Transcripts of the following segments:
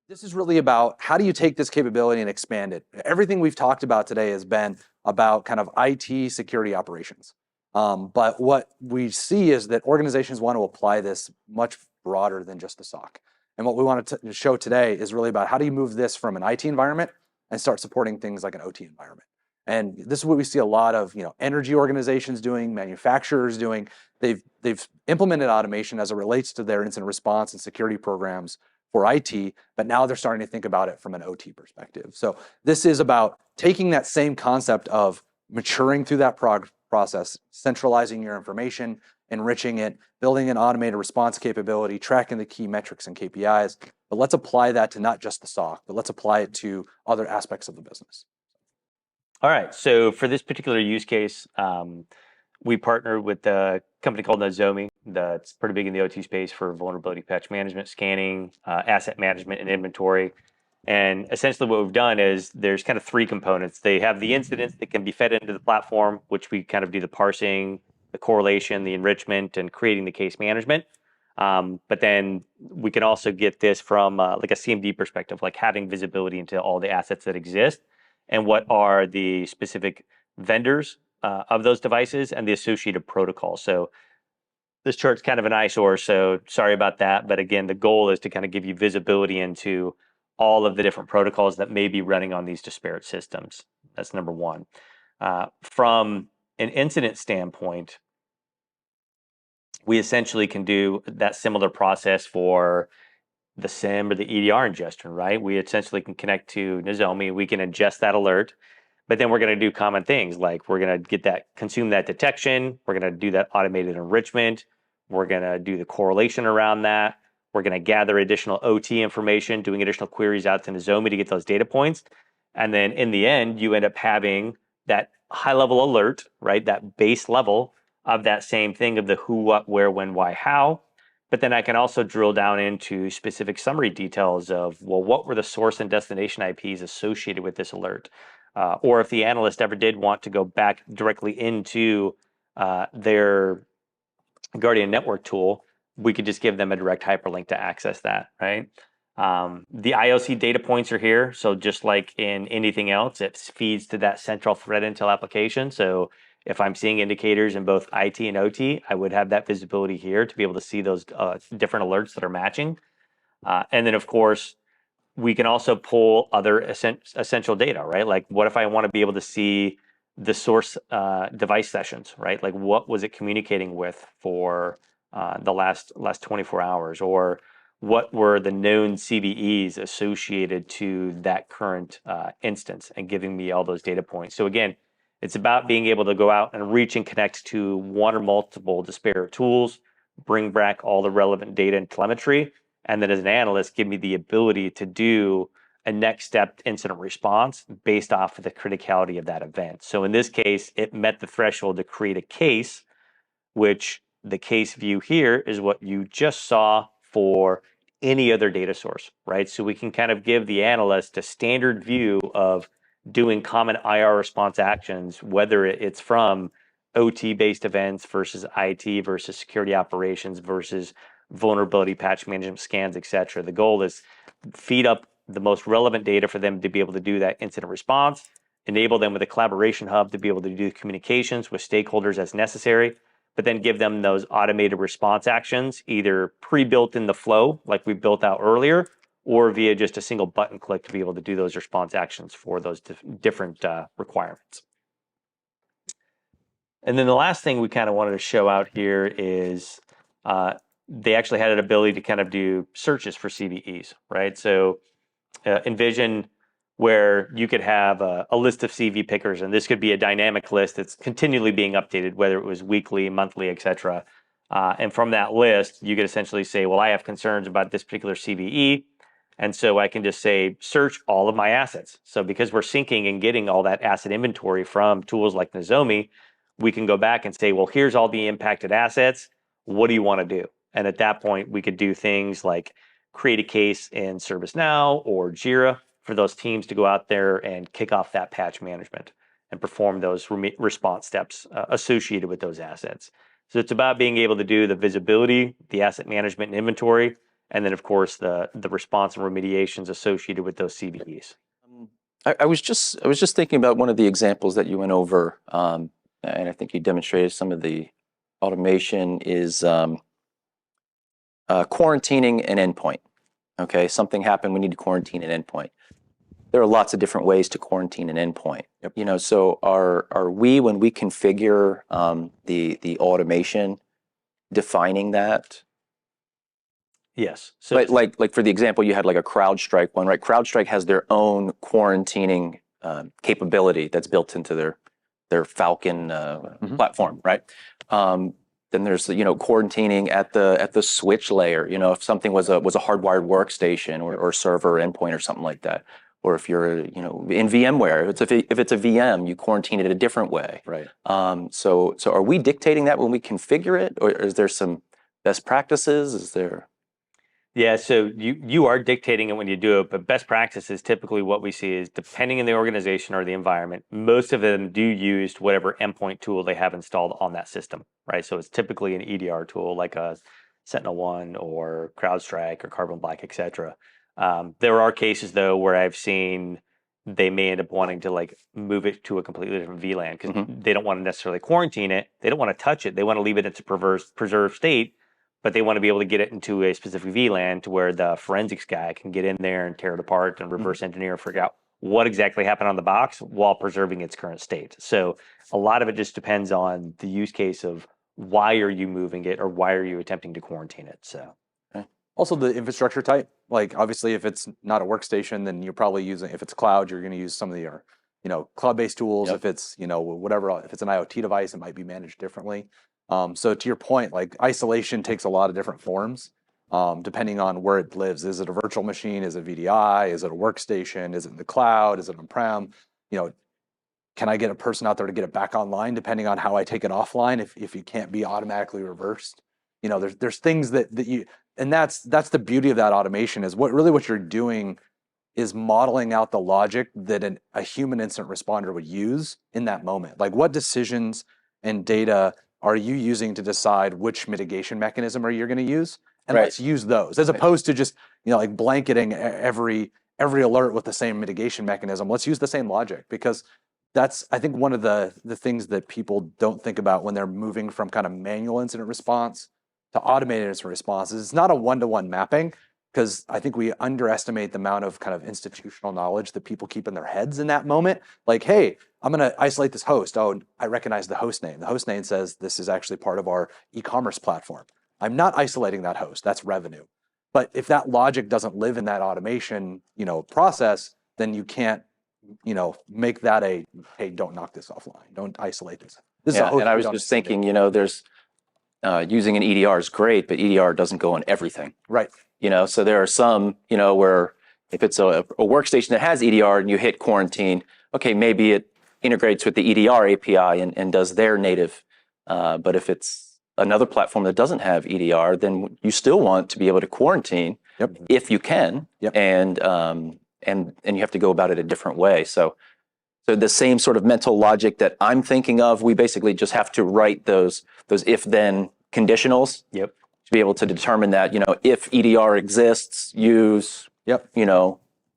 This is really about how do you take this capability and expand it? Everything we've talked about today has been about kind of IT security operations. But what we see is that organizations want to apply this much broader than just the SOC. And what we want to show today is really about how do you move this from an IT environment and start supporting things like an OT environment. And this is what we see a lot of, energy organizations doing, manufacturers doing. They've implemented automation as it relates to their incident response and security programs for IT, but now they're starting to think about it from an OT perspective. So this is about taking that same concept of maturing through that process, centralizing your information, enriching it, building an automated response capability, tracking the key metrics and KPIs. But let's apply that to not just the SOC, but let's apply it to other aspects of the business. All right, so for this particular use case, we partnered with a company called Nozomi that's pretty big in the OT space for vulnerability patch management, scanning, asset management, and inventory. And essentially what we've done is there's kind of three components. They have the incidents that can be fed into the platform, which we kind of do the parsing, the correlation, the enrichment, and creating the case management. But then we can also get this from like a CMD perspective, like having visibility into all the assets that exist and what are the specific vendors of those devices and the associated protocols. So this chart's kind of an eyesore, so sorry about that. But again, the goal is to kind of give you visibility into all of the different protocols that may be running on these disparate systems. That's number one. From an incident standpoint, we essentially can do that similar process for the SIM or the EDR ingestion, right? We essentially can connect to Nozomi, we can ingest that alert, but then we're going to do common things like we're going to get that, consume that detection, we're going to do that automated enrichment, we're going to do the correlation around that, we're going to gather additional OT information, doing additional queries out to Nozomi to get those data points. And then in the end, you end up having that high level alert, right? That base level of that same thing of the who, what, where, when, why, how. But then I can also drill down into specific summary details of, well, what were the source and destination IPs associated with this alert? Or if the analyst ever did want to go back directly into their Guardian Network tool, we could just give them a direct hyperlink to access that, right? The IOC data points are here. So just like in anything else, it feeds to that central threat intel application. So if I'm seeing indicators in both IT and OT, I would have that visibility here to be able to see those different alerts that are matching. And then, of course, we can also pull other essential data, right? Like what if I want to be able to see the source device sessions, right? Like what was it communicating with for the last 24 hours? Or what were the known CVEs associated to that current instance and giving me all those data points. So again, it's about being able to go out and reach and connect to one or multiple disparate tools, bring back all the relevant data and telemetry, and then as an analyst, give me the ability to do a next step incident response based off of the criticality of that event. So in this case, it met the threshold to create a case, which the case view here is what you just saw for any other data source, right? So we can kind of give the analyst a standard view of doing common IR response actions, whether it's from OT-based events versus IT versus security operations versus vulnerability patch management scans, et cetera. The goal is feed up the most relevant data for them to be able to do that incident response, enable them with a collaboration hub to be able to do communications with stakeholders as necessary, but then give them those automated response actions, either pre-built in the flow, like we built out earlier, or via just a single button click to be able to do those response actions for those different requirements. And then the last thing we kind of wanted to show out here is they actually had an ability to kind of do searches for CVEs, right? So envision where you could have a list of CV pickers, and this could be a dynamic list that's continually being updated, whether it was weekly, monthly, et cetera. And from that list, you could essentially say, well, I have concerns about this particular CVE. And so I can just say, search all of my assets. So because we're syncing and getting all that asset inventory from tools like Nozomi, we can go back and say, well, here's all the impacted assets. What do you want to do? And at that point, we could do things like create a case in ServiceNow or Jira for those teams to go out there and kick off that patch management and perform those response steps associated with those assets. So it's about being able to do the visibility, the asset management and inventory, and then of course the response and remediations associated with those CVEs. I was just thinking about one of the examples that you went over, and I think you demonstrated some of the automation is quarantining an endpoint. Okay, something happened, we need to quarantine an endpoint. There are lots of different ways to quarantine an endpoint. Yep. So are we, when we configure the automation, defining that? Yes. So But like for the example, you had like a CrowdStrike one, right? CrowdStrike has their own quarantining capability that's built into their Falcon platform, right? Then there's quarantining at the switch layer. If something was a hardwired workstation or server endpoint or something like that, or if you're in VMware, if it's a VM, you quarantine it a different way. Right. So are we dictating that when we configure it, or is there some best practices? Is there? Yeah, so you are dictating it when you do it, but best practices typically what we see is depending on the organization or the environment, most of them do use whatever endpoint tool they have installed on that system, right? So it's typically an EDR tool like a SentinelOne or CrowdStrike or Carbon Black, etc. There are cases though where I've seen they may end up wanting to like move it to a completely different VLAN because they don't want to necessarily quarantine it. They don't want to touch it. They want to leave it in its preserved state, but they want to be able to get it into a specific VLAN to where the forensics guy can get in there and tear it apart and reverse engineer and figure out what exactly happened on the box while preserving its current state. So a lot of it just depends on the use case of why are you moving it or why are you attempting to quarantine it. So Also the infrastructure type, like obviously if it's not a workstation, then you're probably using, if it's cloud, you're going to use some of the, cloud-based tools. Yep. If it's, whatever, if it's an IoT device, it might be managed differently. So to your point, like isolation takes a lot of different forms, depending on where it lives. Is it a virtual machine? Is it VDI? Is it a workstation? Is it in the cloud? Is it on-prem? Can I get a person out there to get it back online, depending on how I take it offline, if it can't be automatically reversed? There's things that you, and that's the beauty of that automation is what you're doing is modeling out the logic that a human incident responder would use in that moment. Like what decisions and data are you using to decide which mitigation mechanism are you going to use? And let's use those as opposed to just, like blanketing every alert with the same mitigation mechanism. Let's use the same logic, because that's, I think, one of the things that people don't think about when they're moving from kind of manual incident response to automated incident response. It's not a one-to-one mapping, because I think we underestimate the amount of kind of institutional knowledge that people keep in their heads in that moment. Like, hey, I'm going to isolate this host. Oh, I recognize the host name. The host name says this is actually part of our e-commerce platform. I'm not isolating that host. That's revenue. But if that logic doesn't live in that automation, process, then you can't, make that hey, don't knock this offline. Don't isolate this. This is a host. And I was just thinking, there's using an EDR is great, but EDR doesn't go on everything. Right. So there are some, where if it's a workstation that has EDR and you hit quarantine, okay, maybe it integrates with the EDR API and does their native. But if it's another platform that doesn't have EDR, then you still want to be able to quarantine if you can, and you have to go about it a different way. So the same sort of mental logic that I'm thinking of, we basically just have to write those if-then conditionals. To be able to determine that, if EDR exists, use,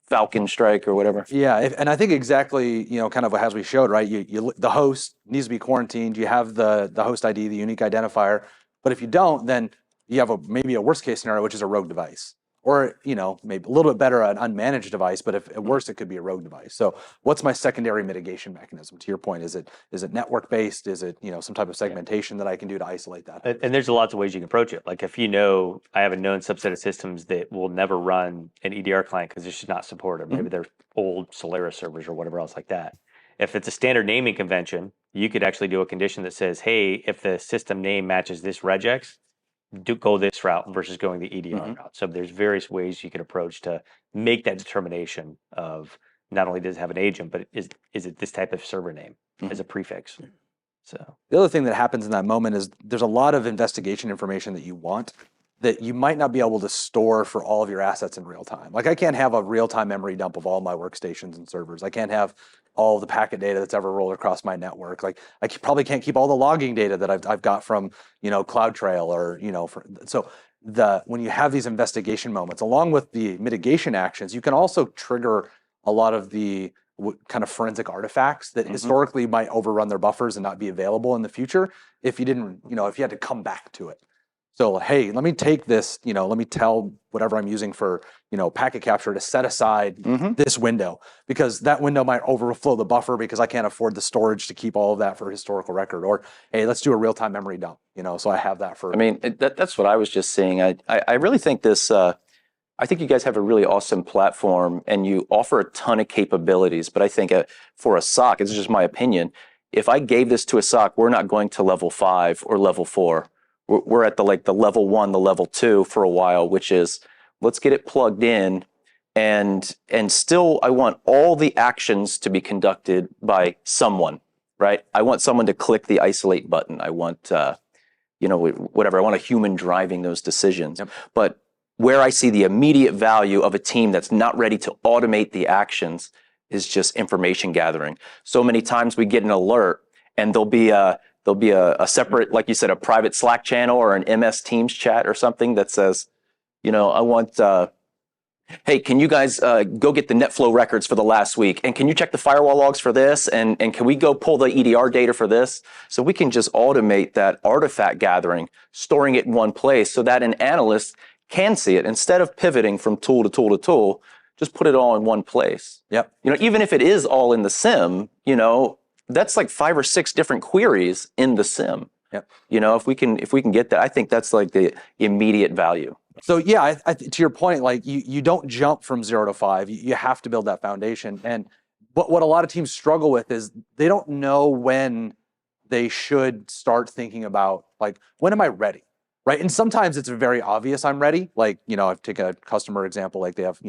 Falcon Strike or whatever. Yeah, and I think exactly, kind of as we showed, right? The host needs to be quarantined. You have the host ID, the unique identifier. But if you don't, then you have maybe a worst case scenario, which is a rogue device. Or, maybe a little bit better, an unmanaged device, but if at worst, it could be a rogue device. So what's my secondary mitigation mechanism? To your point, is it network based? Is it, some type of segmentation that I can do to isolate that? And there's lots of ways you can approach it. Like if I have a known subset of systems that will never run an EDR client because it's just not supported. Maybe they're old Solaris servers or whatever else like that. If it's a standard naming convention, you could actually do a condition that says, hey, if the system name matches this regex, go this route versus going the EDR route. So there's various ways you can approach to make that determination of not only does it have an agent, but is it this type of server name as a prefix. So the other thing that happens in that moment is there's a lot of investigation information that you want that you might not be able to store for all of your assets in real time. Like I can't have a real-time memory dump of all my workstations and servers. I can't have all the packet data that's ever rolled across my network. Like I probably can't keep all the logging data that I've got from, CloudTrail or, so when you have these investigation moments, along with the mitigation actions, you can also trigger a lot of the kind of forensic artifacts that historically might overrun their buffers and not be available in the future if you didn't, if you had to come back to it. So, hey, let me take this, let me tell whatever I'm using for, packet capture to set aside this window, because that window might overflow the buffer because I can't afford the storage to keep all of that for historical record. Or, hey, let's do a real-time memory dump, so I have that for... I mean, that's what I was just seeing. I really think this, I think you guys have a really awesome platform and you offer a ton of capabilities, but I think for a SOC, it's just my opinion, if I gave this to a SOC, we're not going to level 5 or level 4. We're at the level 1, the level 2 for a while, which is let's get it plugged in, and still I want all the actions to be conducted by someone, right? I want someone to click the isolate button. I want whatever. I want a human driving those decisions. Yep. But where I see the immediate value of a team that's not ready to automate the actions is just information gathering. So many times we get an alert and there'll be a separate, like you said, a private Slack channel or an MS Teams chat or something that says, I want, hey, can you guys go get the NetFlow records for the last week? And can you check the firewall logs for this? And can we go pull the EDR data for this? So we can just automate that artifact gathering, storing it in one place so that an analyst can see it instead of pivoting from tool to tool to tool. Just put it all in one place. Yep. Even if it is all in the SIM, that's like 5 or 6 different queries in the SIM. Yep. If we can get that, I think that's like the immediate value. So yeah, to your point, like you don't jump from 0 to 5. You have to build that foundation. And what a lot of teams struggle with is they don't know when they should start thinking about, like, when am I ready? Right. And sometimes it's very obvious I'm ready. Like, I've taken a customer example, like they have,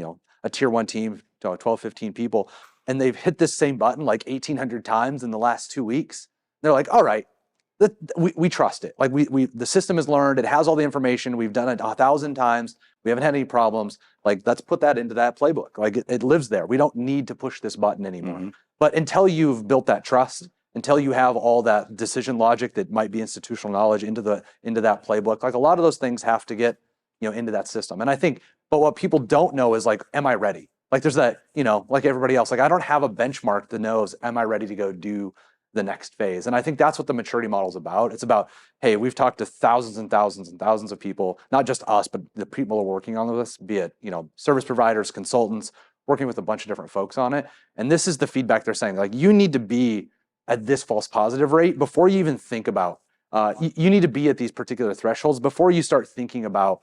a tier 1 team, 12, 15 people, and they've hit this same button like 1,800 times in the last 2 weeks. They're like, all right, we trust it. Like the system has learned, it has all the information. We've done it 1,000 times. We haven't had any problems. Like, let's put that into that playbook. Like it lives there. We don't need to push this button anymore. But until you've built that trust, until you have all that decision logic that might be institutional knowledge into that playbook, like a lot of those things have to get, into that system. And I think, but what people don't know is, like, am I ready? Like there's that, like everybody else, like I don't have a benchmark that knows, am I ready to go do the next phase? And I think that's what the maturity model is about. It's about, hey, we've talked to thousands and thousands and thousands of people, not just us, but the people who are working on this, be it, service providers, consultants, working with a bunch of different folks on it. And this is the feedback they're saying, like, you need to be at this false positive rate before you even think about, you need to be at these particular thresholds before you start thinking about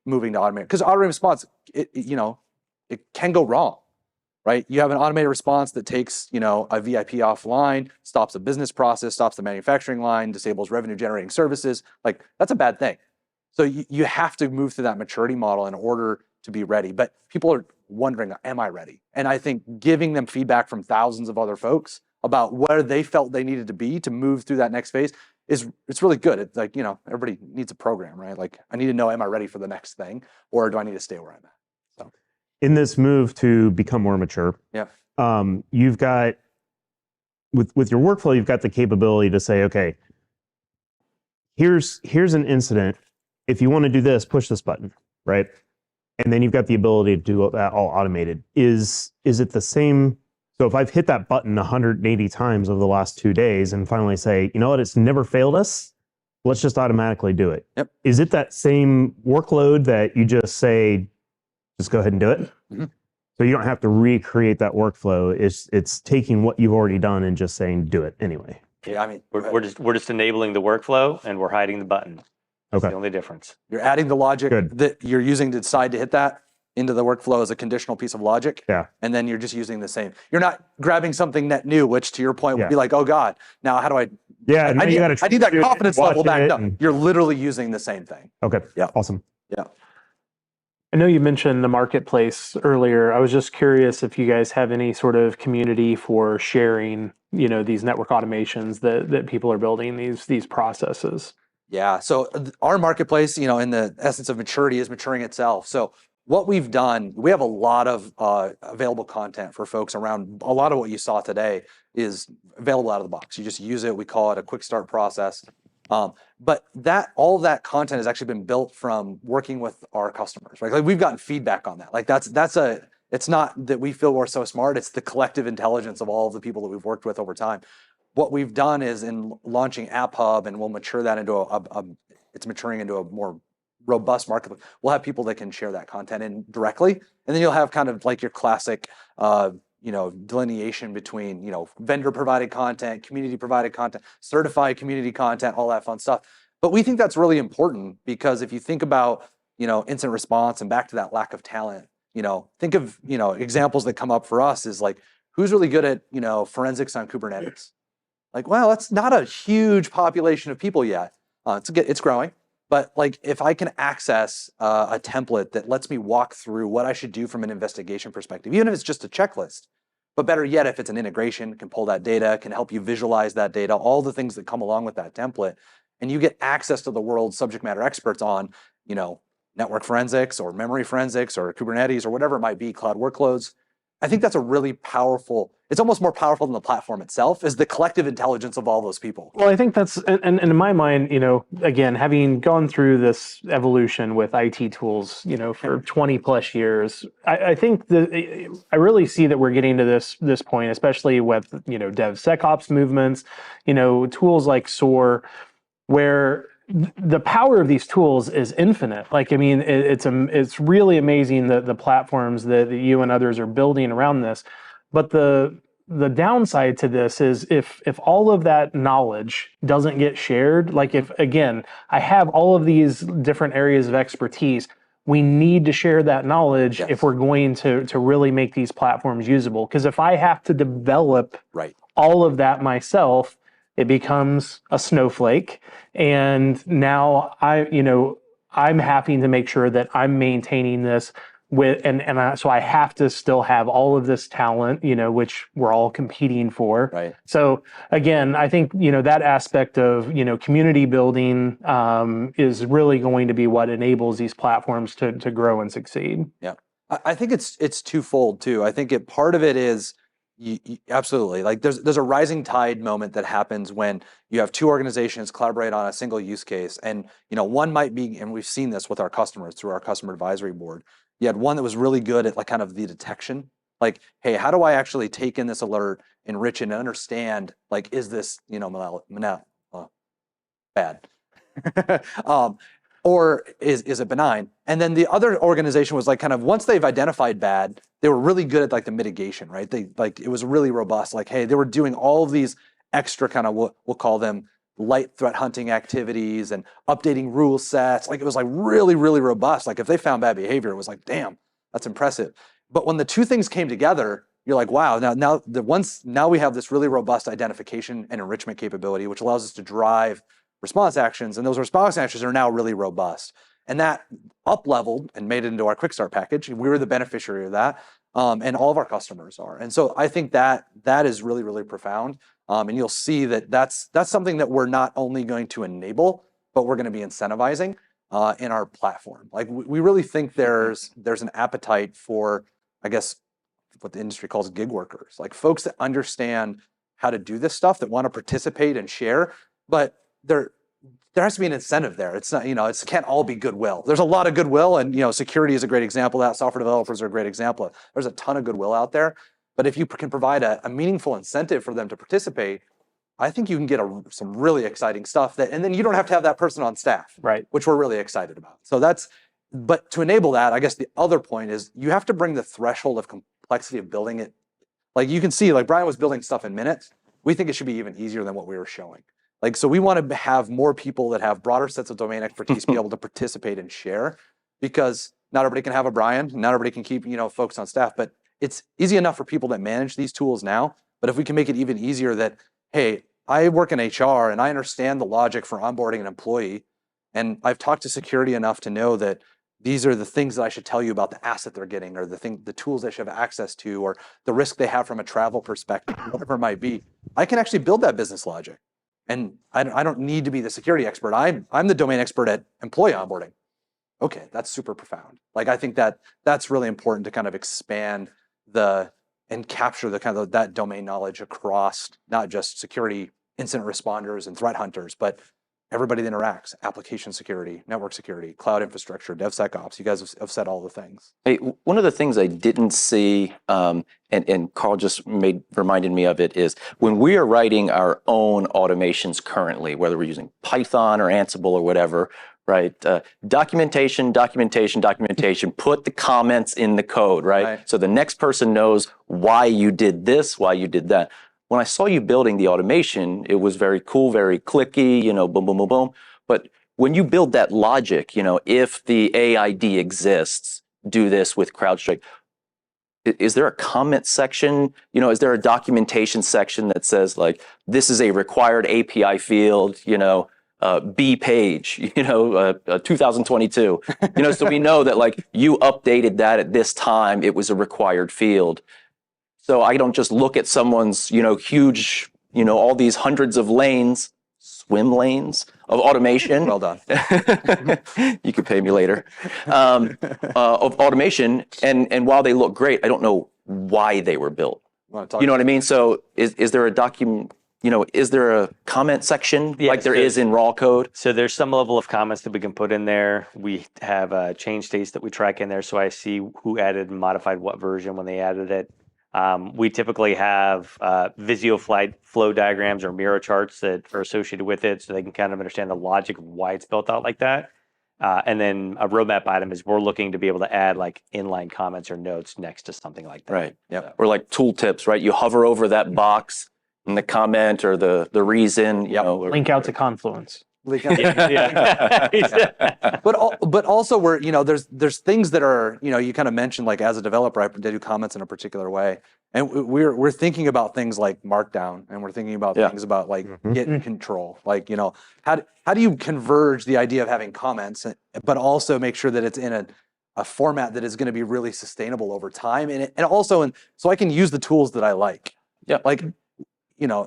moving to automated. Because automated response, it can go wrong, right? You have an automated response that takes, a VIP offline, stops a business process, stops the manufacturing line, disables revenue generating services. Like, that's a bad thing. So you have to move through that maturity model in order to be ready. But people are wondering, am I ready? And I think giving them feedback from thousands of other folks about where they felt they needed to be to move through that next phase it's really good. It's like, everybody needs a program, right? Like, I need to know, am I ready for the next thing, or do I need to stay where I'm at? So, in this move to become more mature, yeah, you've got with your workflow, you've got the capability to say, okay, here's an incident. If you want to do this, push this button, right? And then you've got the ability to do that all automated. Is it the same? So if I've hit that button 180 times over the last 2 days and finally say, you know what, it's never failed us, let's just automatically do it. Yep. Is it that same workload that you just say, just go ahead and do it? Mm-hmm. So you don't have to recreate that workflow. It's taking what you've already done and just saying, do it anyway. Yeah, I mean, We're just enabling the workflow and we're hiding the button. That's Okay. the only difference. you're adding the logic Good. that you're using to decide to hit that into the workflow as a conditional piece of logic. Yeah. And then you're just using the same. You're not grabbing something net new, which to your point would Yeah. be like, oh God, now how do I Yeah. I need that confidence level back up. And, You're literally using the same thing. okay. Yeah. Awesome. Yeah. I know you mentioned the marketplace earlier. I was just curious if you guys have any sort of community for sharing, these network automations that people are building, these processes. Yeah. So our marketplace, in the essence of maturity, is maturing itself. So what we've done, we have a lot of available content for folks around. A lot of what you saw today is available out of the box. You just use it. We call it a quick start process. But all of that content has actually been built from working with our customers, right? Like we've gotten feedback on that. Like it's not that we feel we're so smart, it's the collective intelligence of all of the people that we've worked with over time. What we've done is in launching App Hub, and we'll mature that into it's maturing into a more robust market. We'll have people that can share that content in directly, and then you'll have kind of like your classic, delineation between, vendor provided content, community provided content, certified community content, all that fun stuff. But we think that's really important because if you think about, incident response and back to that lack of talent, think of, examples that come up for us is like, who's really good at, forensics on Kubernetes? Like, well, that's not a huge population of people yet. It's growing. But like, if I can access a template that lets me walk through what I should do from an investigation perspective, even if it's just a checklist, but better yet, if it's an integration, can pull that data, can help you visualize that data, all the things that come along with that template, and you get access to the world's subject matter experts on, network forensics or memory forensics or Kubernetes or whatever it might be, cloud workloads. I think that's a really powerful, it's almost more powerful than the platform itself, is the collective intelligence of all those people. Well, I think that's, and in my mind, again, having gone through this evolution with IT tools, for 20 plus years, I think that I really see that we're getting to this point, especially with, DevSecOps movements, tools like SOAR, where the power of these tools is infinite. Like, I mean, it's really amazing the platforms that you and others are building around this. But the downside to this is if all of that knowledge doesn't get shared, like if, again, I have all of these different areas of expertise, we need to share that knowledge if we're going to really make these platforms usable. Because if I have to develop all of that myself, it becomes a snowflake. And now I'm having to make sure that I'm maintaining this so I have to still have all of this talent, which we're all competing for. Right. So again, I think, that aspect of, community building is really going to be what enables these platforms to grow and succeed. Yeah. I think it's twofold too. I think part of it is, absolutely. Like there's a rising tide moment that happens when you have two organizations collaborate on a single use case, and one might be, and we've seen this with our customers through our customer advisory board. You had one that was really good at like kind of the detection, like, hey, how do I actually take in this alert, enrich it, and understand like, is this bad, or is it benign? And then the other organization was like kind of once they've identified bad, they were really good at like the mitigation, right? It was really robust. Like, hey, they were doing all of these extra kind of what we'll call them light threat hunting activities and updating rule sets. Like it was like really, really robust. Like if they found bad behavior, it was like, damn, that's impressive. But when the two things came together, you're like, wow, now we have this really robust identification and enrichment capability, which allows us to drive response actions, and those response actions are now really robust. And that up-leveled and made it into our quick start package. We were the beneficiary of that, and all of our customers are. And so I think that is really, really profound. And you'll see that's something that we're not only going to enable, but we're going to be incentivizing in our platform. Like we really think there's an appetite for, I guess, what the industry calls gig workers, like folks that understand how to do this stuff, that want to participate and share, but there has to be an incentive there. It's not, it can't all be goodwill. There's a lot of goodwill, and security is a great example of that. Software developers are a great example. There's a ton of goodwill out there, but if you can provide a meaningful incentive for them to participate, I think you can get some really exciting stuff and then you don't have to have that person on staff, right? Which we're really excited about. So but to enable that, I guess the other point is you have to bring the threshold of complexity of building it. Like you can see, like Bryon was building stuff in minutes. We think it should be even easier than what we were showing. Like, so we want to have more people that have broader sets of domain expertise be able to participate and share, because not everybody can have a Bryon, not everybody can keep, folks on staff, but it's easy enough for people that manage these tools now. But if we can make it even easier that, hey, I work in HR and I understand the logic for onboarding an employee, and I've talked to security enough to know that these are the things that I should tell you about the asset they're getting, or the tools they should have access to, or the risk they have from a travel perspective, whatever it might be. I can actually build that business logic. And I don't need to be the security expert. I'm the domain expert at employee onboarding. Okay, that's super profound. Like I think that's really important to kind of expand and capture the kind of that domain knowledge across not just security incident responders and threat hunters, but everybody that interacts, application security, network security, cloud infrastructure, DevSecOps. You guys have said all the things. Hey, one of the things I didn't see, and Carl just reminded me of it, is when we are writing our own automations currently, whether we're using Python or Ansible or whatever, right? Documentation, put the comments in the code, right? So the next person knows why you did this, why you did that. When I saw you building the automation, it was very cool, very clicky, boom, boom, boom, boom. But when you build that logic, if the AID exists, do this with CrowdStrike. Is there a comment section? Is there a documentation section that says like, this is a required API field, B page, 2022, so we know that like you updated that at this time, it was a required field. So I don't just look at someone's, huge, all these hundreds of lanes, swim lanes of automation. Well done. You could pay me later. Of automation. And while they look great, I don't know why they were built. You know what I mean? So is there a document, is there a comment section like there is in raw code? So there's some level of comments that we can put in there. We have change states that we track in there. So I see who added and modified what version when they added it. We typically have Visio flow diagrams or mirror charts that are associated with it so they can kind of understand the logic of why it's built out like that. And then a roadmap item is we're looking to be able to add like inline comments or notes next to something like that. Right. Yeah. Or like tooltips, right? You hover over that box and the comment or the reason. Link out to Confluence. Yeah. But also we're there's things that are you kind of mentioned like as a developer I do comments in a particular way, and we're thinking about things like Markdown, and we're thinking about things about like Git control, like how do you converge the idea of having comments but also make sure that it's in a format that is going to be really sustainable over time, and also so I can use the tools that I like. Yeah. Like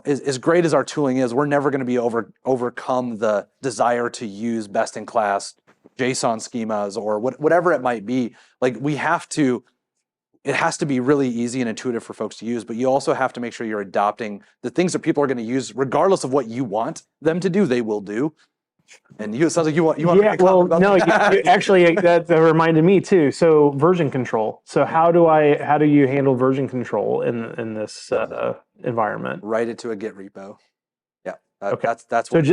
as great as our tooling is, we're never going to be overcome the desire to use best in class JSON schemas or whatever it might be. Like it has to be really easy and intuitive for folks to use, but you also have to make sure you're adopting the things that people are going to use, regardless of what you want them to do, they will do. And it sounds like you want to make a comment about that. Actually, that reminded me too. So version control. So how do you handle version control in this environment? Write it to a Git repo. Yeah. Okay. That's So what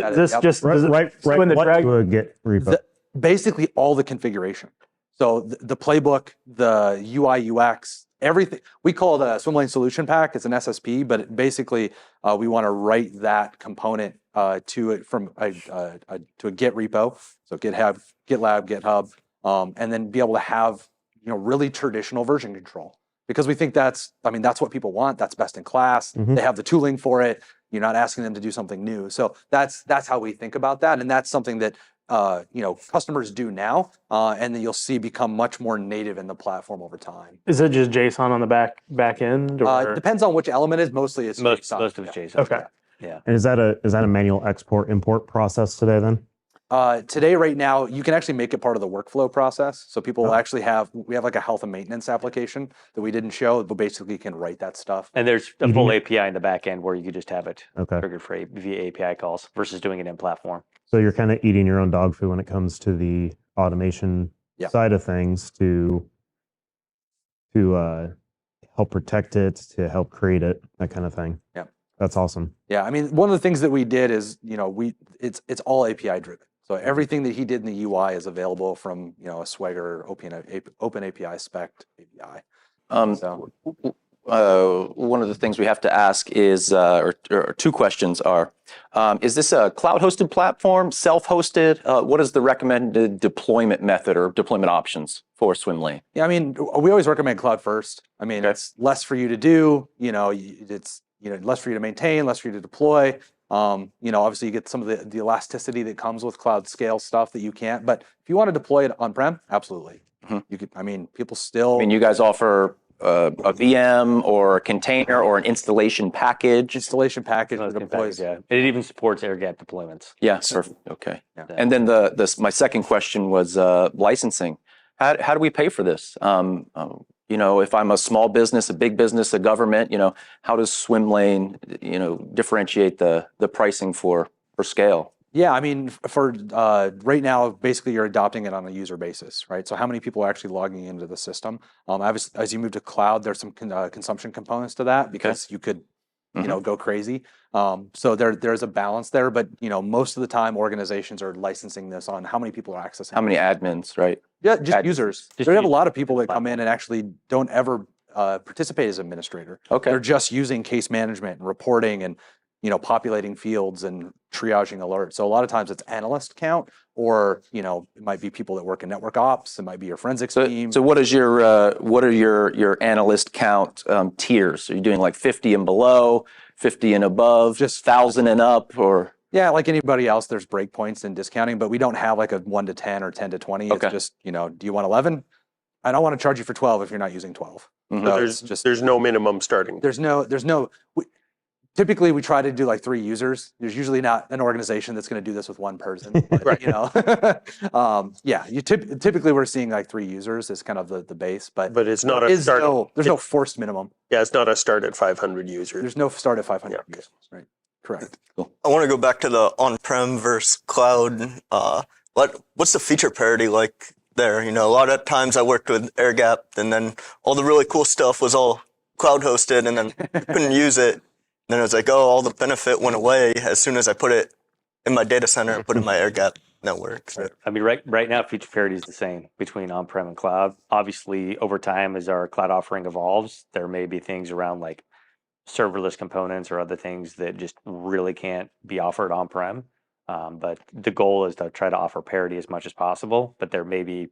Right to a Git repo. basically all the configuration. So the playbook, the UI, UX, everything. We call it a Swimlane solution pack. It's an SSP, but basically we want to write that component to it from to a Git repo. So GitLab, GitHub, and then be able to have really traditional version control, because we think that's what people want. That's best in class. They have the tooling for it. You're not asking them to do something new. So that's how we think about that, and that's something that customers do now, and then you'll see become much more native in the platform over time. Is it just JSON on the back end? Or? It depends on which element is. Mostly it's JSON. Most of it's JSON. Okay. Yeah. And is that a manual export import process today then? Today, right now, you can actually make it part of the workflow process. So people actually we have like a health and maintenance application that we didn't show, but basically can write that stuff. And there's a full API in the back end where you could just have it Okay. triggered via API calls versus doing it in platform. So you're kind of eating your own dog food when it comes to the automation side of things to help protect it, to help create it, that kind of thing. Yeah. That's awesome. Yeah, I mean, one of the things that we did is, it's all API driven. So everything that he did in the UI is available from, a Swagger open API spec API. One of the things we have to ask is, or two questions are, is this a cloud-hosted platform, self-hosted? What is the recommended deployment method or deployment options for Swimlane? Yeah, I mean, we always recommend cloud first. I mean, it's less for you to do, it's less for you to maintain, less for you to deploy. Obviously you get some of the elasticity that comes with cloud scale stuff that you can't. But if you want to deploy it on-prem, absolutely. You could. I mean, people still. You guys offer a VM or a container or an installation package. That deploys. Yeah, it even supports air-gapped deployments. Yeah, perfect. Okay. Yeah. And then my second question was licensing. How do we pay for this? If I'm a small business, a big business, a government, how does Swimlane, differentiate the pricing for scale? Yeah, I mean, for right now, basically you're adopting it on a user basis, right? So how many people are actually logging into the system? Obviously, as you move to cloud, there's some consumption components to that because you could, go crazy. So there's a balance there, but most of the time organizations are licensing this on how many people are accessing. How many admins, right? Yeah, just users. Just They have a users. lot of people that come in and actually don't ever participate as administrator. Okay. They're just using case management and reporting and populating fields and triaging alerts. So a lot of times it's analyst count, or it might be people that work in network ops. It might be your forensics team. So what are your analyst count tiers? Are you doing like 50 and below, 50 and above, just 1,000 and up, or? Yeah, like anybody else, there's breakpoints in discounting, but we don't have like a 1 to 10 or 10 to 20. Okay. It's just, do you want 11? I don't want to charge you for 12 if you're not using 12. Mhm. So There's no minimum starting. Typically we try to do like 3 users. There's usually not an organization that's going to do this with 1 person. But, Right. Typically we're seeing like 3 users as kind of the base, but it's not a start. there's no forced minimum. Yeah, it's not a start at 500 users. There's no start at 500 Yeah. users, right? Correct. Cool. I want to go back to the on-prem versus cloud. What's the feature parity like there? A lot of times I worked with air gapped, and then all the really cool stuff was all cloud hosted, and then you couldn't use it. And then it was like, oh, all the benefit went away as soon as I put it in my data center and put it in my air gap network. So, I mean, right now, feature parity is the same between on-prem and cloud. Obviously, over time, as our cloud offering evolves, there may be things around like serverless components or other things that just really can't be offered on-prem. But the goal is to try to offer parity as much as possible. But there may be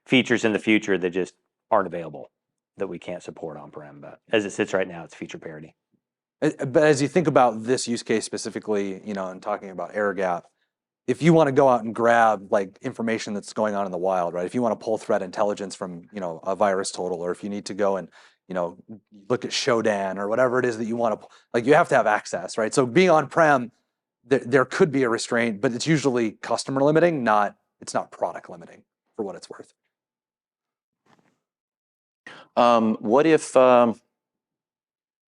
features in the future that just aren't available that we can't support on-prem. But as it sits right now, it's feature parity. But as you think about this use case specifically, and talking about air gap, if you want to go out and grab like information that's going on in the wild, right? If you want to pull threat intelligence from, a virus total, or if you need to go and, look at Shodan or whatever it is that you want to, like, you have to have access, right? So being on-prem, there could be a restraint, but it's usually customer limiting, it's not product limiting, for what it's worth.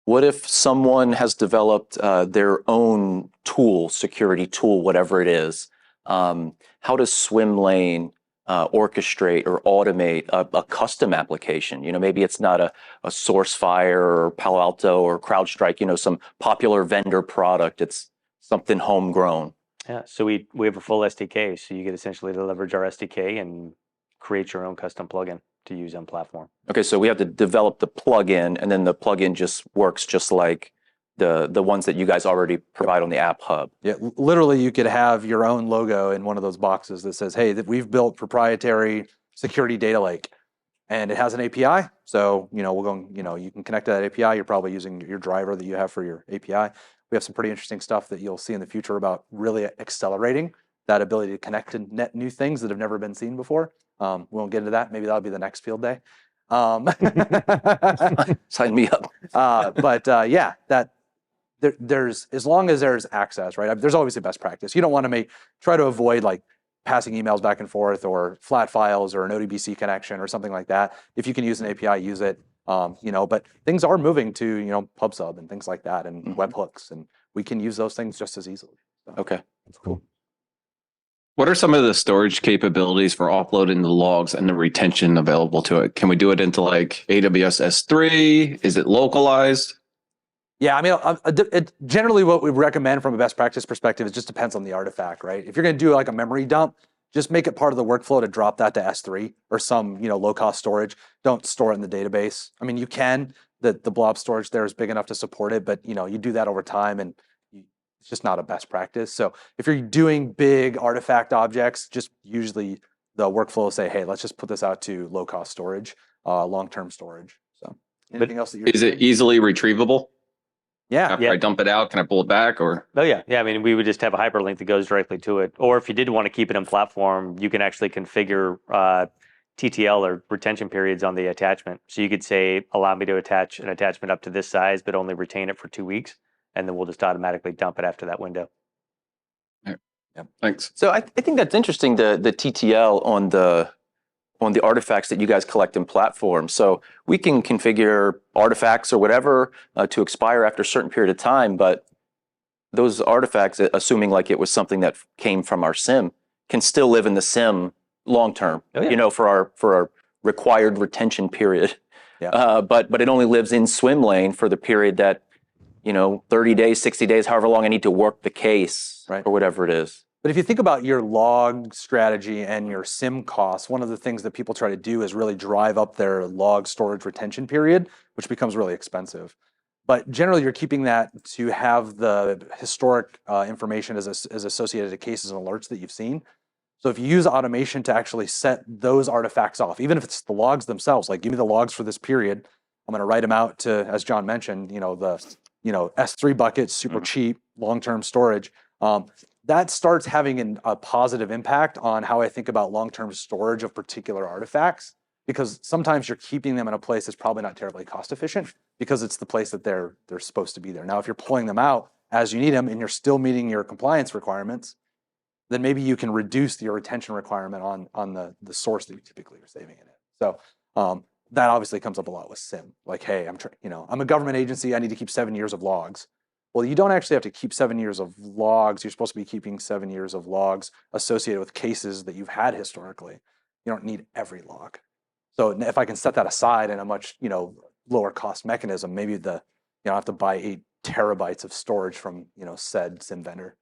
What if someone has developed their own tool, security tool, whatever it is? How does Swimlane orchestrate or automate a custom application? Maybe it's not a SourceFire or Palo Alto or CrowdStrike, some popular vendor product. It's something homegrown. Yeah, so we have a full SDK, so you get essentially to leverage our SDK and create your own custom plugin to use on platform. Okay, so we have to develop the plugin, and then the plugin just works just like the ones that you guys already provide on the App Hub. Yeah, literally you could have your own logo in one of those boxes that says, hey, that we've built proprietary security data lake, and it has an API. So, we'll go, you can connect to that API. You're probably using your driver that you have for your API. We have some pretty interesting stuff that you'll see in the future about really accelerating that ability to connect to net new things that have never been seen before. We won't get into that. Maybe that'll be the next field day. Sign me up. There's, as long as there's access, right? There's always a best practice. You don't want to try to avoid like passing emails back and forth or flat files or an ODBC connection or something like that. If you can use an API, use it. But things are moving to, PubSub and things like that, and webhooks, and we can use those things just as easily. So. Okay. That's cool. What are some of the storage capabilities for offloading the logs and the retention available to it? Can we do it into like AWS S3? Is it localized? Yeah, I mean, generally what we recommend from a best practice perspective, it just depends on the artifact, right? If you're going to do like a memory dump, just make it part of the workflow to drop that to S3 or some, low-cost storage. Don't store it in the database. I mean, you can. The blob storage there is big enough to support it, but you do that over time, and it's just not a best practice. So if you're doing big artifact objects, just usually the workflow will say, hey, let's just put this out to low-cost storage, long-term storage. So anything else that you're Is it easily retrievable? Yeah. After I dump it out, can I pull it back or? Oh yeah. I mean, we would just have a hyperlink that goes directly to it. Or if you did want to keep it in platform, you can actually configure TTL or retention periods on the attachment. So you could say, allow me to attach an attachment up to this size, but only retain it for 2 weeks. And then we'll just automatically dump it after that window. Yeah. Thanks. So I think that's interesting, the TTL on the artifacts that you guys collect in platform. So we can configure artifacts or whatever to expire after a certain period of time, but those artifacts, assuming like it was something that came from our sim, can still live in the sim long term. Oh, yeah. You know, for our required retention period. Yeah. But it only lives in Swimlane for the period that, 30 days, 60 days, however long I need to work the case, Right. or whatever it is. But if you think about your log strategy and your sim costs, one of the things that people try to do is really drive up their log storage retention period, which becomes really expensive. But generally, you're keeping that to have the historic information as associated to cases and alerts that you've seen. So if you use automation to actually set those artifacts off, even if it's the logs themselves, like give me the logs for this period, I'm going to write them out to, as John mentioned, the S3 buckets, super cheap, long-term storage. That starts having a positive impact on how I think about long-term storage of particular artifacts, because sometimes you're keeping them in a place that's probably not terribly cost efficient because it's the place that they're supposed to be there. Now, if you're pulling them out as you need them and you're still meeting your compliance requirements, then maybe you can reduce your retention requirement on the source that you typically are saving in it. So that obviously comes up a lot with SIM. Like, hey, I'm a government agency. I need to keep 7 years of logs. Well, you don't actually have to keep 7 years of logs. You're supposed to be keeping 7 years of logs associated with cases that you've had historically. You don't need every log. So if I can set that aside in a much lower cost mechanism, maybe I have to buy 8 terabytes of storage from said SIM vendor.